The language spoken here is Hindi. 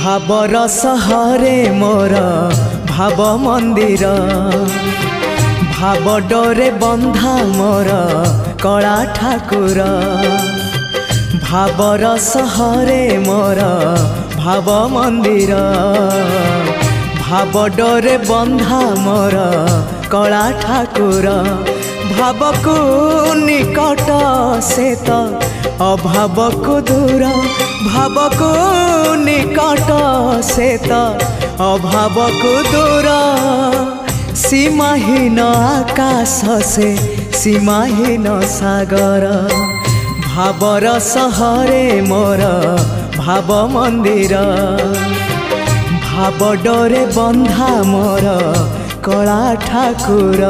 भावर सहरे मोर भाव मंदिर भाव डोरे बंधा मोर कला ठाकुर भावर सहरे मोर भाव मंदिर भाव डोरे बंधा मोर कला ठाकुर भाव को निकट से तो अभाव को दूर भाव को निकट से तो अभाव को दूर सीमाहीन आकाश से सीमाहीन सागर भावर सहरे मोर भाव मंदिर भाव डोरे बंधा मोर कला ठाकुर।